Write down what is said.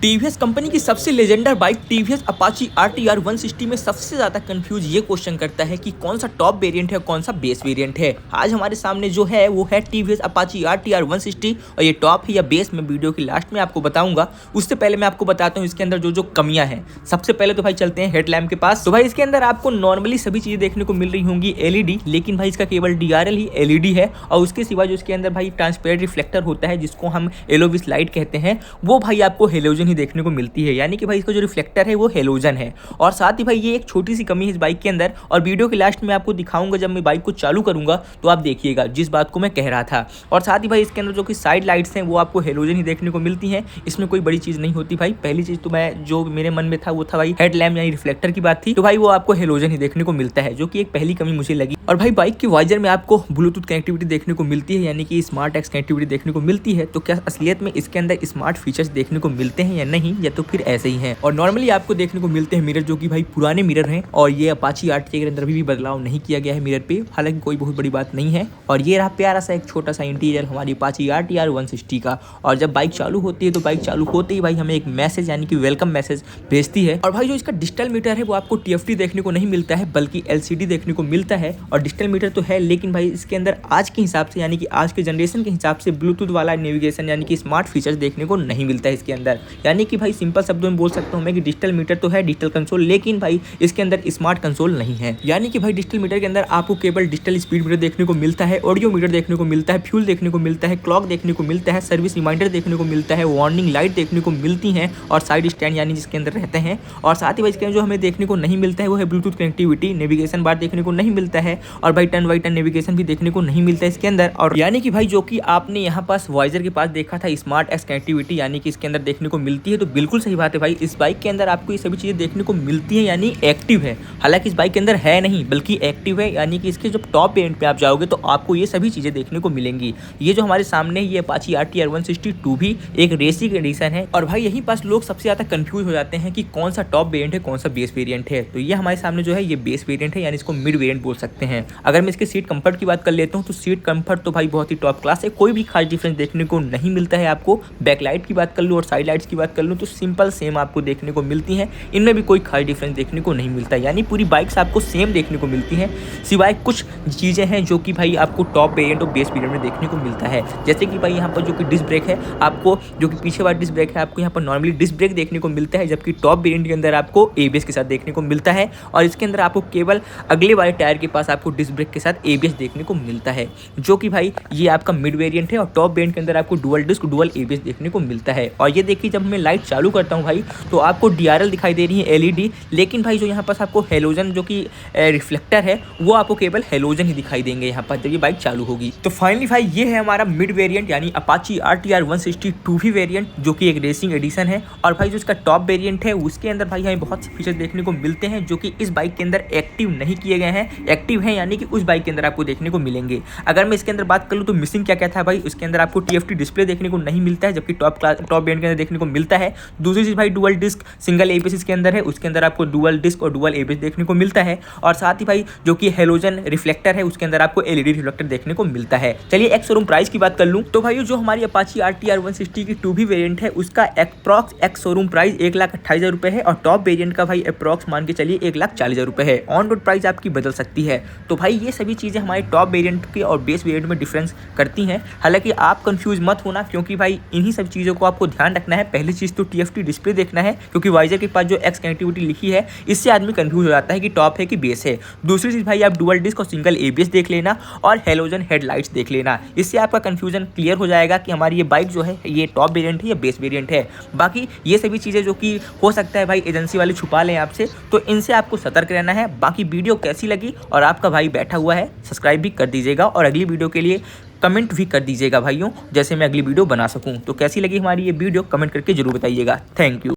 TVS company की सबसे Legender bike TVS Apache RTR 160 में सबसे ज़्यादा कंफ्यूज ये क्वेश्चन करता है कि कौन सा टॉप वेरिएंट है, कौन सा बेस वेरिएंट है। आज हमारे सामने जो है वो है टीवीएस अपाची आरटीआर 160 और ये टॉप है या बेस में वीडियो की लास्ट में आपको बताऊंगा। उससे पहले मैं आपको बताता हूँ इसके अंदर जो जो कमियां हैं। सबसे पहले तो भाई चलते हैं हेडलैम्प के पास। तो भाई इसके अंदर आपको नॉर्मली सभी चीज़ें देखने को मिल रही होंगी एलईडी, लेकिन भाई इसका केवल डीआरएल ही एलईडी है और उसके सिवा जो इसके अंदर भाई ट्रांसपेरेंट रिफ्लेक्टर होता है जिसको हम एलओविस लाइट कहते हैं, वो भाई आपको हेलोजन ही देखने को मिलती है। यानी कि भाई इसका जो रिफ्लेक्टर है वो हेलोजन है। और साथ ही भाई ये एक छोटी सी कमी है इस बाइक के अंदर, और वीडियो के लास्ट में आपको दिखाऊंगा जब मैं बाइक को चालू करूंगा तो आप देखिएगा जिस बात को मैं कह रहा था। और साथ ही भाई इसके अंदर जो कि साइड लाइट्स हैं वो आपको हेलोजन ही देखने को मिलती हैं। इसमें कोई बड़ी चीज़ नहीं होती भाई। पहली चीज़ तो मैं जो मेरे मन में था वो था भाई हेडलैम्प यानी रिफ्लेक्टर की बात थी, तो भाई वो आपको हेलोजन ही देखने को मिलता है, जो कि एक पहली कमी मुझे लगी। और भाई बाइक के वाइजर में आपको ब्लूटूथ कनेक्टिविटी देखने को मिलती है, यानी कि स्मार्ट एक्स कनेक्टिविटी देखने को मिलती है। तो क्या असलियत में इसके अंदर स्मार्ट फीचर्स देखने को मिलते हैं या नहीं, या तो फिर ऐसे ही हैं। और नॉर्मली आपको देखने को मिलते हैं मिरर जो कि भाई पुराने मिरर हैं, और ये अपाची आरटीआर के अंदर भी बदलाव नहीं किया गया है मिरर पे, हालांकि कोई बहुत बड़ी बात नहीं है। और ये रहा प्यारा सा एक छोटा सा इंटीरियर हमारी अपाची आरटीआर 160 का। और जब बाइक चालू होती है तो बाइक चालू होते ही भाई हमें एक मैसेज यानी कि वेलकम मैसेज भेजती है। और भाई जो इसका डिजिटल मीटर है वो आपको टीएफटी देखने को नहीं मिलता है बल्कि एलसीडी देखने को मिलता है। और डिजिटल मीटर तो है, लेकिन भाई इसके अंदर आज के हिसाब से यानी कि आज के जनरेशन के हिसाब से ब्लूटूथ वाला नेविगेशन यानी कि स्मार्ट फीचर्स देखने को नहीं मिलता है इसके अंदर। यानी कि भाई सिंपल शब्दों में बोल सकता हूँ मैं कि डिजिटल मीटर तो है, डिजिटल कंसोल, लेकिन भाई इसके अंदर स्मार्ट कंसोल नहीं है। यानी कि भाई डिजिटल मीटर के अंदर आपको केवल डिजिटल स्पीड मीटर देखने को मिलता है, ऑडियो मीटर देखने को मिलता है, फ्यूल देखने को मिलता है, क्लॉक देखने को मिलता है, सर्विस रिमाइंडर देखने को मिलता है, वार्निंग लाइट देखने को मिलती है और साइड स्टैंड यानी जिसके अंदर रहते हैं। और साथ ही भाई इसके जो हमें देखने को नहीं मिलता है वो है ब्लूटूथ कनेक्टिविटी, नेविगेशन बार देखने को नहीं मिलता है, और भाई टर्न बाई टर्न नेविगेशन भी देखने को नहीं मिलता है इसके अंदर। और यानी कि भाई जो कि आपने यहाँ पास वाइजर के पास देखा था स्मार्ट एक्स कनेक्टिविटी यानी कि इसके अंदर देखने को मिलती है, तो बिल्कुल सही बात है भाई। इस बाइक के अंदर आपको ये सभी चीज़ें देखने को मिलती है यानी एक्टिव है। हालांकि इस बाइक के अंदर है नहीं बल्कि एक्टिव है, यानी कि इसके जो टॉप वेरिएंट पे आप जाओगे तो आपको ये सभी चीज़ें देखने को मिलेंगी। ये जो हमारे सामने ये अपाची आरटीआर 160 भी एक रेसिंग एडिशन है। और भाई यहीं पास लोग सबसे ज़्यादा कंफ्यूज हो जाते हैं कि कौन सा टॉप वेरिएंट है, कौन सा बेस वेरिएंट है। तो ये हमारे सामने जो है ये बेस वेरिएंट है, यानी इसको मिड वेरिएंट बोल सकते हैं। अगर मैं इसके सीट कंफर्ट की बात कर लेता हूँ तो सीट कंफर्ट तो भाई बहुत ही टॉप क्लास है, कोई भी खास डिफरेंस देखने को नहीं मिलता है आपको। बैकलाइट की बात कर लूँ और साइड लाइट्स की बात कर लूँ तो सिंपल सेम आपको देखने को मिलती हैं, इनमें भी कोई खास डिफरेंस देखने को नहीं मिलता, यानी पूरी बाइक्स आपको सेम देखने को मिलती हैं, सिवाय कुछ चीज़ें हैं जो कि भाई आपको टॉप वेरिएंट और बेस वेरिएंट में देखने को मिलता है। जैसे कि भाई यहाँ पर जो कि डिस्क ब्रेक है, आपको जो कि पीछे वाला डिस्क ब्रेक है आपको यहाँ पर नॉर्मली डिस्क ब्रेक देखने को मिलता है, जबकि टॉप वेरिएंट के अंदर आपको एबीएस के साथ देखने को मिलता है। और इसके अंदर आपको केवल अगले वाले टायर के पास आपको डिस्क ब्रेक के साथ एबीएस देखने को मिलता है, जो कि भाई ये आपका मिड वेरिएंट है। और टॉप वेरिएंट के अंदर आपको डुअल डिस्क डुअल एबीएस देखने को मिलता है। और ये देखिए जब मैं लाइट चालू करता हूँ भाई तो आपको डीआरएल दिखाई दे रही है एलईडी, लेकिन भाई जो यहाँ पास आपको हेलोजन जो कि रिफ्लेक्टर है वो आपको केवल हेलोजन ही दिखाई देंगे यहाँ पर जब ये बाइक चालू होगी। तो फाइनली भाई ये है हमारा मिड वेरिएंट यानी अपाची आरटीआर 160 2V वेरिएंट, जो कि एक रेसिंग एडिशन है। और भाई जो इसका टॉप वेरिएंट है उसके अंदर भाई हमें बहुत से फीचर्स देखने को मिलते हैं जो कि इस बाइक के अंदर एक्टिव नहीं किए गए हैं। एक्टिव हैं यानी कि उस बाइक के अंदर आपको देखने को मिलेंगे। अगर मैं इसके अंदर बात कर लूँ तो मिसिंग क्या क्या था भाई, उसके अंदर आपको टीएफटी डिस्प्ले देखने को नहीं मिलता है, जबकि टॉप वेरिएंट के अंदर देखने को मिलता है। दूसरी चीज़ भाई डुअल डिस्क सिंगल एबीएस इसके अंदर है, उसके अंदर आपको डुअल डिस्क और डुअल एबीएस देखने को मिलता है। और साथ ही भाई जो कि हेलोजन रिफ्लेक्टर है उसके अंदर आपको एलईडी रिफ्लेक्टर देखने को मिलता है। चलिए एक्स शोरूम प्राइस की बात कर लूँ तो भाई जो हमारी अपाची आरटीआर 160 की 2V वेरिएंट है उसका अप्रॉक्स एक्स शोरूम प्राइस 1,28,000 रुपये है, और टॉप वेरिएंट का भाई अप्रॉक्स मान के चलिए 1,40,000 रुपये है। ऑन रोड प्राइस आपकी बदल सकती है। तो भाई ये सभी चीज़ें हमारे टॉप वेरिएंट के और बेस वेरिएंट में डिफरेंस करती हैं। हालांकि आप कंफ्यूज मत होना, क्योंकि भाई इन्हीं सब चीज़ों को आपको ध्यान रखना है। पहली चीज़ तो टीएफटी डिस्प्ले देखना है, क्योंकि वाइजर के पास जो एक्स कनेक्टिविटी लिखी है इससे आदमी कंफ्यूज हो जाता है कि टॉप है कि बेस है। दूसरी चीज़ भाई आप डुअल डिस्क और सिंगल एबीएस देख लेना और हेलोजन हेडलाइट्स देख लेना, इससे आपका कंफ्यूजन क्लियर हो जाएगा कि हमारी ये बाइक जो है ये टॉप वेरिएंट है या बेस वेरिएंट है। बाकी ये सभी चीज़ें जो कि हो सकता है भाई एजेंसी वाले छुपा लें आपसे, तो इनसे आपको सतर्क रहना है। बाकी वीडियो कैसी लगी और आपका भाई बैठा हुआ है सब्सक्राइब भी कर दीजिएगा और अगली वीडियो के लिए कमेंट भी कर दीजिएगा भाइयों, जैसे मैं अगली वीडियो बना सकूं। तो कैसी लगी हमारी ये वीडियो कमेंट करके जरूर बताइएगा। Thank you.